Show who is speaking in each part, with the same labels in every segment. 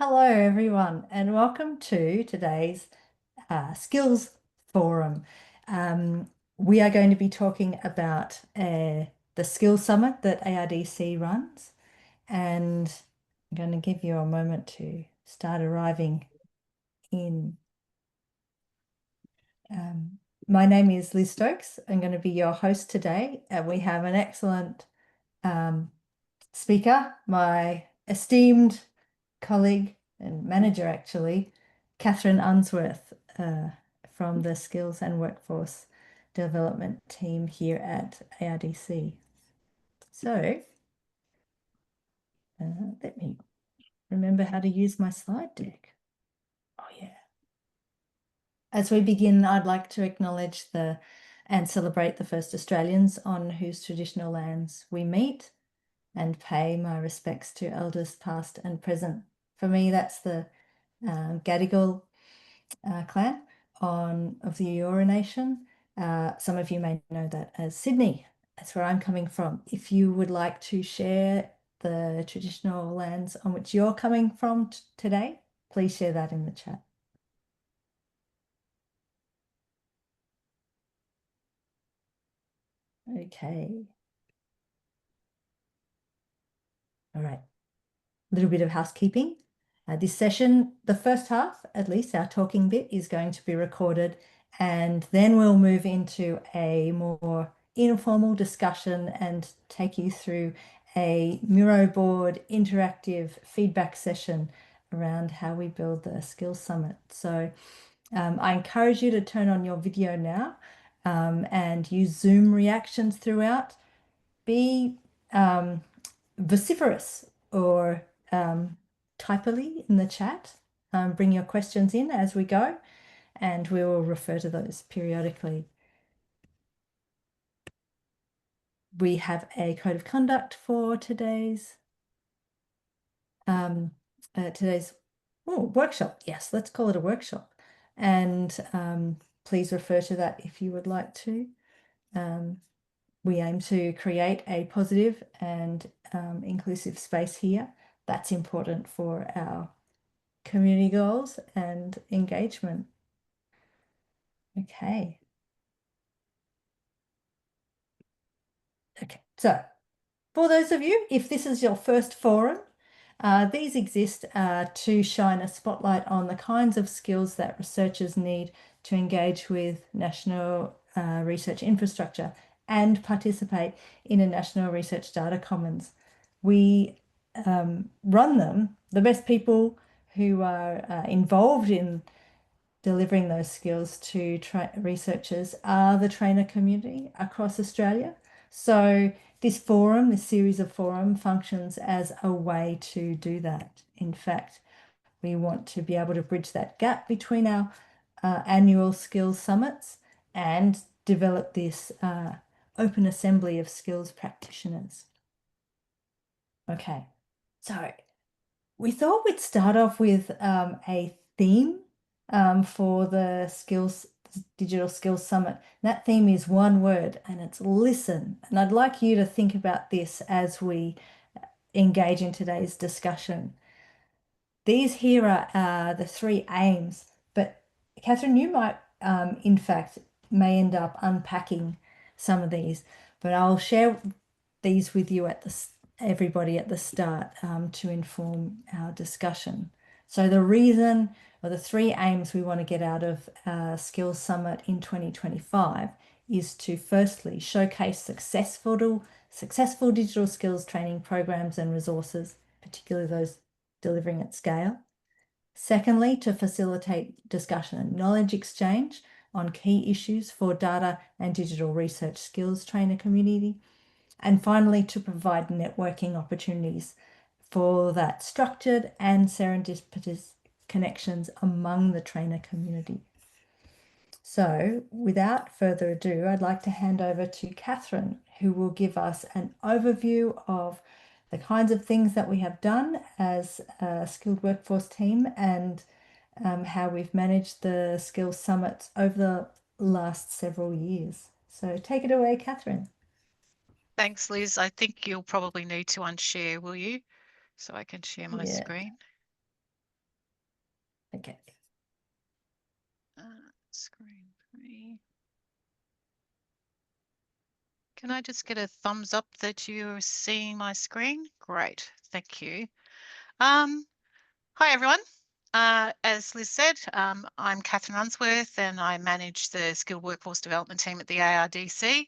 Speaker 1: Hello, everyone, and welcome to today's Skills Forum. We are going to be talking about the Skills Summit that ARDC runs, and I'm going to give you a moment to start arriving in. My name is Liz Stokes. I'm going to be your host today, and we have an excellent um, speaker, my esteemed colleague and manager, actually, Kathryn Unsworth, from the Skills and Workforce Development team here at ARDC. So, let me remember how to use my slide deck. Oh, yeah. As we begin, I'd like to acknowledge and celebrate the first Australians on whose traditional lands we meet and pay my respects to elders past and present. For me, that's the Gadigal clan of the Eora Nation. Some of you may know that as Sydney. That's where I'm coming from. If you would like to share the traditional lands on which you're coming from today, please share that in the chat. Okay. All right. A little bit of housekeeping. This session, the first half, at least our talking bit, is going to be recorded, and then we'll move into a more informal discussion and take you through a Miro board interactive feedback session around how we build the Skills Summit. So I encourage you to turn on your video now and use Zoom reactions throughout. Be vociferous or typily in the chat. Bring your questions in as we go, and we will refer to those periodically. We have a code of conduct for today's workshop. Yes, let's call it a workshop. And please refer to that if you would like to. We aim to create a positive and inclusive space here. That's important for our community goals and engagement. Okay. Okay, so for those of you, if this is your first forum, these exist to shine a spotlight on the kinds of skills that researchers need to engage with national research infrastructure and participate in a national research data commons. We run them, the best people who are involved in delivering those skills to researchers are the trainer community across Australia. So this forum, this series of forum functions as a way to do that. In fact, we want to be able to bridge that gap between our annual skills summits and develop this open assembly of skills practitioners. Okay, so we thought we'd start off with a theme for the Digital Skills Summit. That theme is one word, and it's listen. And I'd like you to think about this as we engage in today's discussion. These here are the three aims, but Kathryn, you might, in fact, may end up unpacking some of these, but I'll share these with you everybody at the start to inform our discussion. So the reason or the three aims we want to get out of Skills Summit in 2025 is to firstly showcase successful digital skills training programs and resources, particularly those delivering at scale. Secondly, to facilitate discussion and knowledge exchange on key issues for data and digital research skills trainer community. And finally, to provide networking opportunities for that structured and serendipitous connections among the trainer community. So without further ado, I'd like to hand over to Kathryn, who will give us an overview of the kinds of things that we have done as a skilled workforce team and how we've managed the Skills Summits over the last several years. So take it away, Kathryn.
Speaker 2: Thanks, Liz. I think you'll probably need to unshare, will you? So I can share my
Speaker 1: Yeah.
Speaker 2: screen.
Speaker 1: Okay.
Speaker 2: Screen 3. Can I just get a thumbs up that you're seeing my screen? Great, thank you. Hi everyone. As Liz said, I'm Kathryn Unsworth and I manage the Skilled Workforce Development team at the ARDC.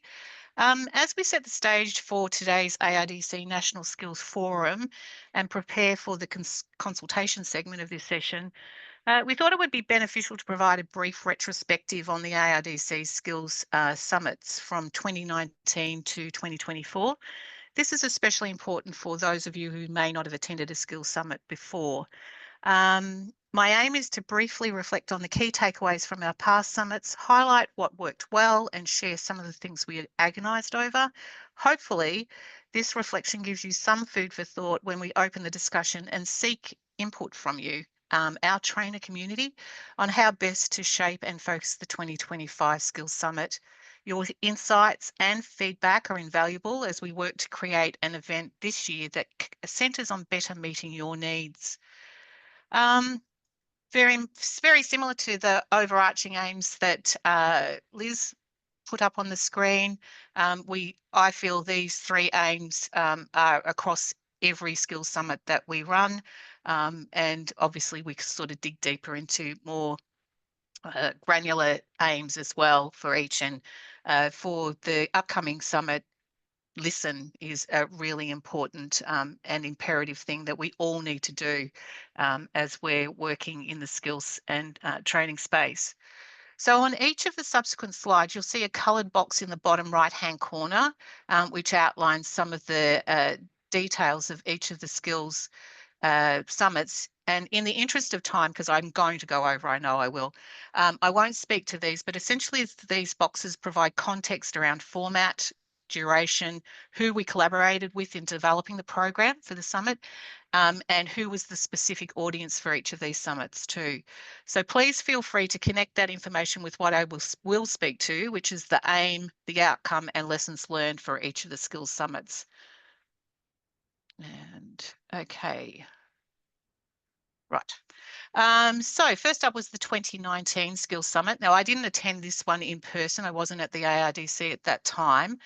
Speaker 2: As we set the stage for today's ARDC National Skills Forum and prepare for the consultation segment of this session, we thought it would be beneficial to provide a brief retrospective on the ARDC Skills Summits from 2019 to 2024. This is especially important for those of you who may not have attended a Skills Summit before. My aim is to briefly reflect on the key takeaways from our past summits, highlight what worked well, and share some of the things we agonised over. Hopefully, this reflection gives you some food for thought when we open the discussion and seek input from you, our trainer community, on how best to shape and focus the 2025 Skills Summit. Your insights and feedback are invaluable as we work to create an event this year that centres on better meeting your needs. Very similar to the overarching aims that Liz put up on the screen. I feel these three aims are across every skills summit that we run, and obviously we sort of dig deeper into more granular aims as well for each. And for the upcoming summit, listen is a really important and imperative thing that we all need to do as we're working in the skills and training space. So on each of the subsequent slides, you'll see a coloured box in the bottom right-hand corner, which outlines some of the details of each of the skills summits. And in the interest of time, because I'm going to go over, I know I will, I won't speak to these, but essentially these boxes provide context around format, duration, who we collaborated with in developing the program for the summit, and who was the specific audience for each of these summits too. So please feel free to connect that information with what I will speak to, which is the aim, the outcome, and lessons learned for each of the skills summits. And okay. Right. So first up was the 2019 Skills Summit. Now, I didn't attend this one in person. I wasn't at the ARDC at that time.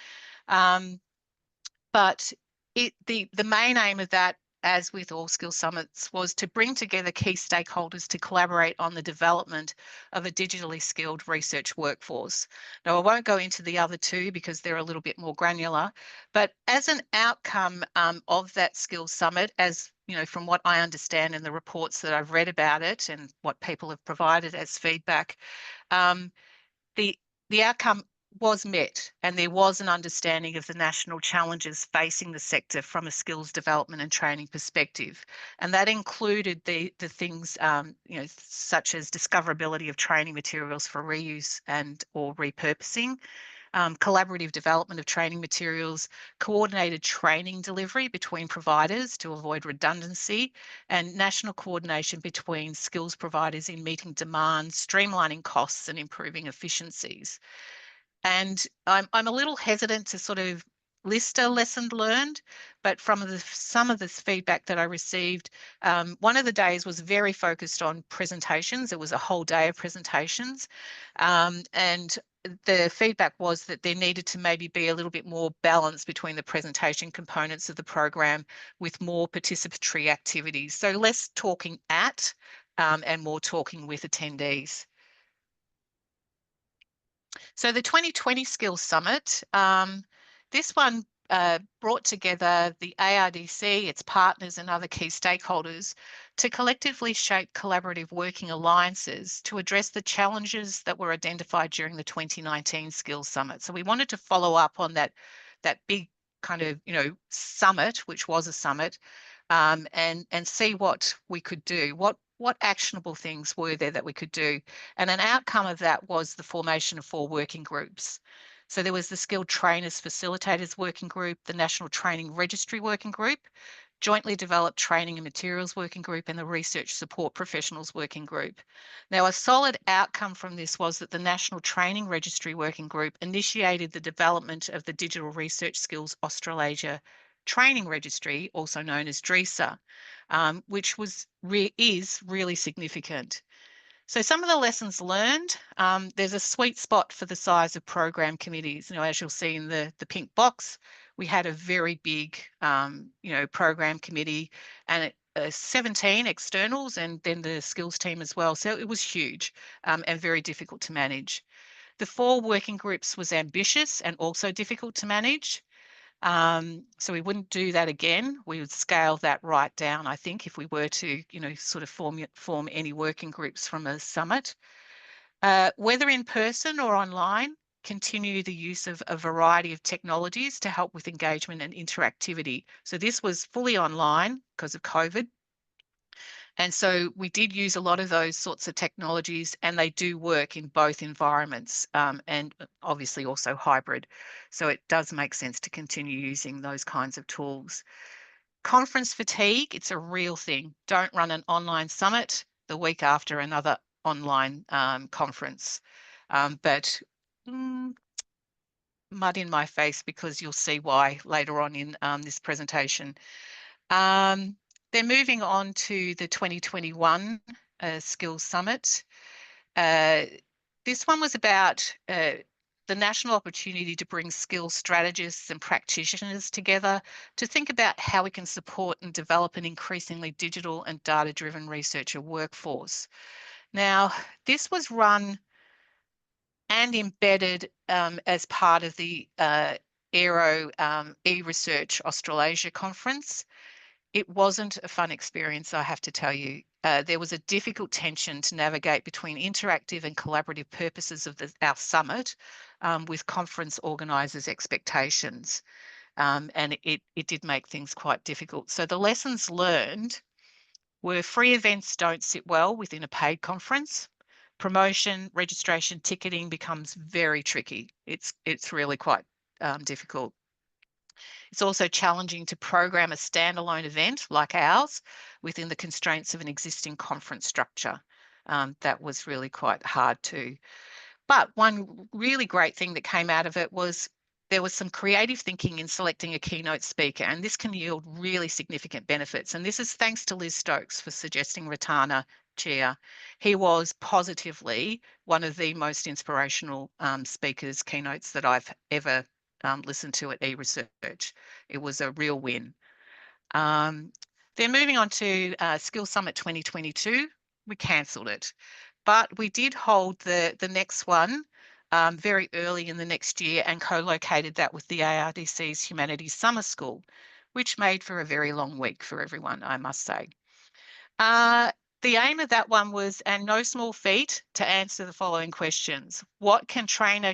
Speaker 2: But the main aim of that, as with all skills summits, was to bring together key stakeholders to collaborate on the development of a digitally skilled research workforce. Now, I won't go into the other two because they're a little bit more granular, but as an outcome of that skills summit, as you know, from what I understand in the reports that I've read about it and what people have provided as feedback, the outcome was met, and there was an understanding of the national challenges facing the sector from a skills development and training perspective, and that included the things you know, such as discoverability of training materials for reuse and or repurposing, collaborative development of training materials, coordinated training delivery between providers to avoid redundancy, and national coordination between skills providers in meeting demand, streamlining costs and improving efficiencies. And I'm a little hesitant to sort of list a lesson learned, but from some of this feedback that I received, one of the days was very focused on presentations. It was a whole day of presentations, and the feedback was that there needed to maybe be a little bit more balance between the presentation components of the program with more participatory activities. So less talking at and more talking with attendees. So the 2020 Skills Summit, this one brought together the ARDC, its partners and other key stakeholders to collectively shape collaborative working alliances to address the challenges that were identified during the 2019 Skills Summit. So we wanted to follow up on that big kind of, you know, summit, which was a summit, and see what we could do, what actionable things were there that we could do. And an outcome of that was the formation of 4 working groups. So there was the Skilled Trainers Facilitators Working Group, the National Training Registry Working Group, Jointly Developed Training and Materials Working Group, and the Research Support Professionals Working Group. Now, a solid outcome from this was that the National Training Registry Working Group initiated the development of the Digital Research Skills Australasia Training Registry, also known as DRESA, which is really significant. So some of the lessons learned, there's a sweet spot for the size of program committees. As you'll see in the pink box, we had a very big, program committee, and 17 externals, and then the skills team as well. So it was huge, and very difficult to manage. The 4 working groups was ambitious and also difficult to manage. So we wouldn't do that again. We would scale that right down, I think, if we were to, sort of form any working groups from a summit. Whether in person or online, continue the use of a variety of technologies to help with engagement and interactivity. So this was fully online because of COVID. And so we did use a lot of those sorts of technologies, and they do work in both environments, and obviously also hybrid. So it does make sense to continue using those kinds of tools. Conference fatigue, it's a real thing. Don't run an online summit the week after another online conference. But mud in my face, because you'll see why later on in this presentation. Then moving on to the 2021 Skills Summit. This one was about the national opportunity to bring skills strategists and practitioners together to think about how we can support and develop an increasingly digital and data-driven researcher workforce. Now, this was run and embedded as part of the Aero eResearch Australasia conference. It wasn't a fun experience, I have to tell you. There was a difficult tension to navigate between interactive and collaborative purposes of our summit with conference organisers' expectations. And it did make things quite difficult. So the lessons learned were free events don't sit well within a paid conference. Promotion, registration, ticketing becomes very tricky. It's really quite difficult. It's also challenging to program a standalone event like ours within the constraints of an existing conference structure. That was really quite hard too. But one really great thing that came out of it was there was some creative thinking in selecting a keynote speaker, and this can yield really significant benefits. And this is thanks to Liz Stokes for suggesting Ratana chair. He was positively one of the most inspirational speakers, keynotes that I've ever listened to at eResearch. It was a real win. Then moving on to Skills Summit 2022, we cancelled it. But we did hold the next one very early in the next year and co-located that with the ARDC's Humanities Summer School, which made for a very long week for everyone, I must say. The aim of that one was, and no small feat, to answer the following questions. What can trainer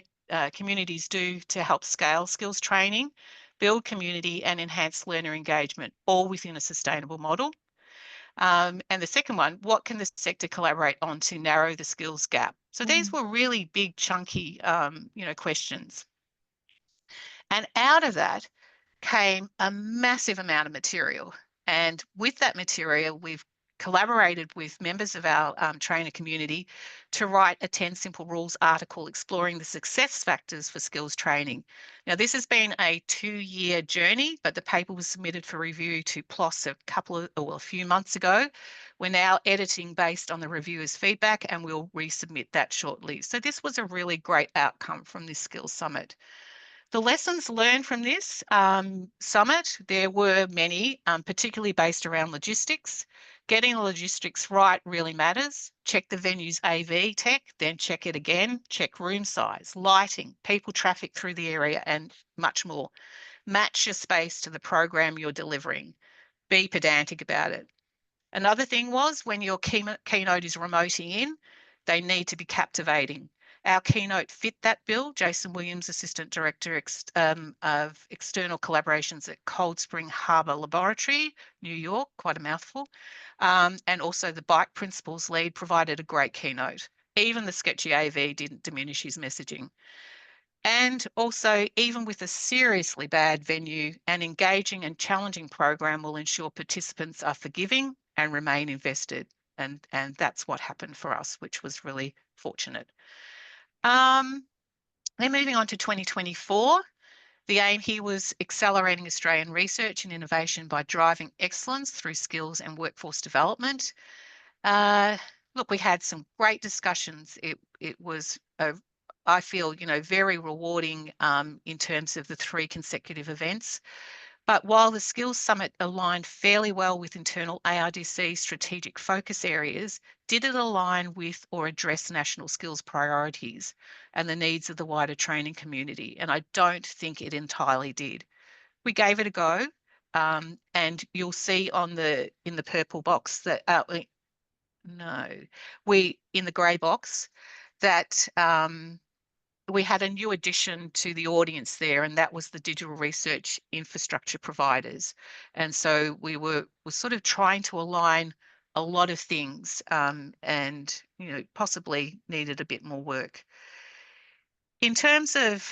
Speaker 2: communities do to help scale skills training, build community and enhance learner engagement, all within a sustainable model? And the second one, what can the sector collaborate on to narrow the skills gap? So these were really big, chunky, questions. And out of that came a massive amount of material. And with that material, we've collaborated with members of our trainer community to write a 10 Simple Rules article exploring the success factors for skills training. Now, this has been a 2-year journey, but the paper was submitted for review to PLOS a few months ago. We're now editing based on the reviewers' feedback, and we'll resubmit that shortly. So this was a really great outcome from this Skills Summit. The lessons learned from this summit, there were many, particularly based around logistics. Getting the logistics right really matters. Check the venue's AV tech, then check it again. Check room size, lighting, people traffic through the area, and much more. Match your space to the program you're delivering. Be pedantic about it. Another thing was, when your keynote is remoting in, they need to be captivating. Our keynote fit that bill. Jason Williams, Assistant Director of External Collaborations at Cold Spring Harbor Laboratory, New York, quite a mouthful, and also the Bike Principles lead provided a great keynote. Even the sketchy AV didn't diminish his messaging. And also, even with a seriously bad venue, an engaging and challenging program will ensure participants are forgiving and remain invested. And that's what happened for us, which was really fortunate. Then moving on to 2024, the aim here was accelerating Australian research and innovation by driving excellence through skills and workforce development. look, we had some great discussions. It was I feel, very rewarding in terms of the 3 consecutive events. But while the Skills Summit aligned fairly well with internal ARDC strategic focus areas, did it align with or address national skills priorities and the needs of the wider training community? And I don't think it entirely did. We gave it a go, and you'll see in the purple box that no, in the grey box that we had a new addition to the audience there, and that was the digital research infrastructure providers. And so we were sort of trying to align a lot of things, and possibly needed a bit more work. In terms of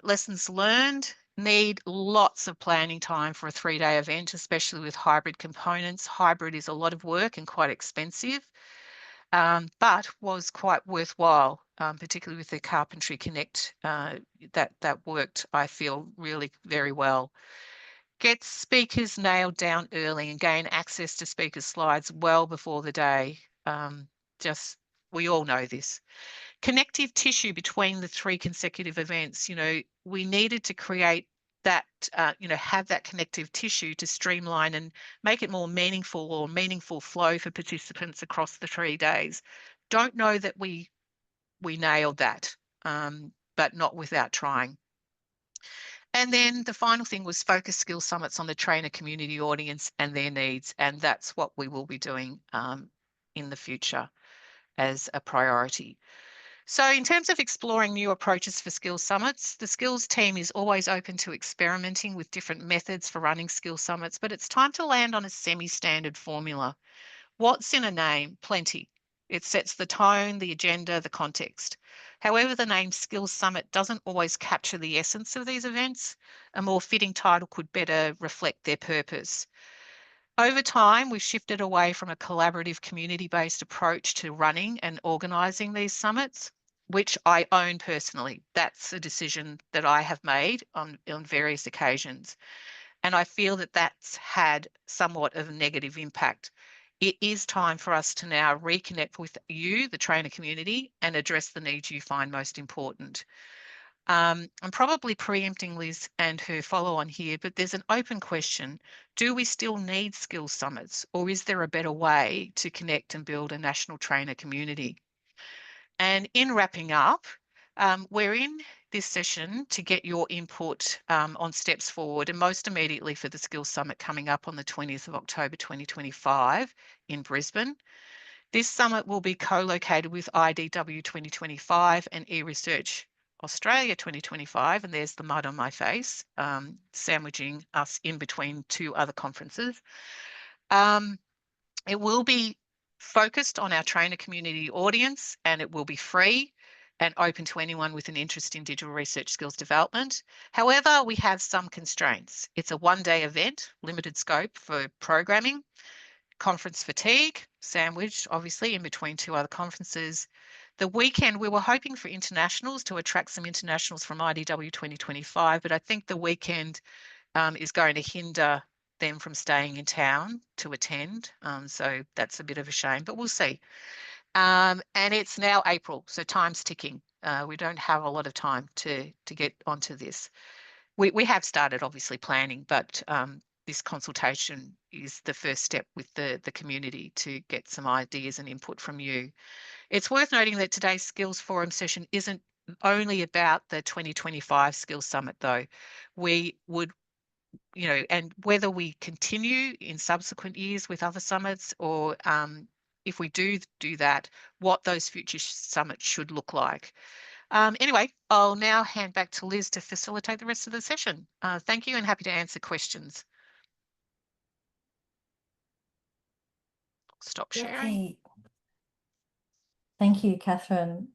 Speaker 2: lessons learned, need lots of planning time for a 3-day event, especially with hybrid components. Hybrid is a lot of work and quite expensive. But was quite worthwhile, particularly with the Carpentry Connect. That worked, I feel, really very well. Get speakers nailed down early and gain access to speakers' slides well before the day. We all know this. Connective tissue between the 3 consecutive events. We needed to create that, have that connective tissue to streamline and make it more meaningful, or meaningful flow for participants across the 3 days. Don't know that we nailed that, but not without trying. And then the final thing was focus skill summits on the trainer community audience and their needs. And that's what we will be doing in the future as a priority. So in terms of exploring new approaches for skills summits, the skills team is always open to experimenting with different methods for running skills summits, but it's time to land on a semi-standard formula. What's in a name? Plenty. It sets the tone, the agenda, the context. However, the name Skills Summit doesn't always capture the essence of these events. A more fitting title could better reflect their purpose. Over time, we've shifted away from a collaborative community-based approach to running and organising these summits, which I own personally. That's a decision that I have made on various occasions. And I feel that that's had somewhat of a negative impact. It is time for us to now reconnect with you, the trainer community, and address the needs you find most important. I'm probably preempting Liz and her follow on here, but there's an open question. Do we still need skills summits, or is there a better way to connect and build a national trainer community? And in wrapping up, we're in this session to get your input on steps forward, and most immediately for the Skills Summit coming up on the 20th of October 2025 in Brisbane. This summit will be co-located with IDW 2025 and eResearch Australia 2025, and there's the mud on my face, sandwiching us in between 2 other conferences. It will be focused on our trainer community audience, and it will be free and open to anyone with an interest in digital research skills development. However, we have some constraints. It's a 1-day event, limited scope for programming, conference fatigue, sandwiched obviously in between 2 other conferences. The weekend, we were hoping for internationals, to attract some internationals from IDW 2025, but I think the weekend is going to hinder them from staying in town to attend. So that's a bit of a shame, but we'll see. And it's now April, so time's ticking. We don't have a lot of time to get onto this. We have started obviously planning, but this consultation is the first step with the community to get some ideas and input from you. It's worth noting that today's Skills Forum session isn't only about the 2025 Skills Summit though. We would, and whether we continue in subsequent years with other summits, or if we do that, what those future summits should look like. Anyway, I'll now hand back to Liz to facilitate the rest of the session. Thank you, and happy to answer questions. Stop sharing.
Speaker 1: Okay. Thank you, Kathryn.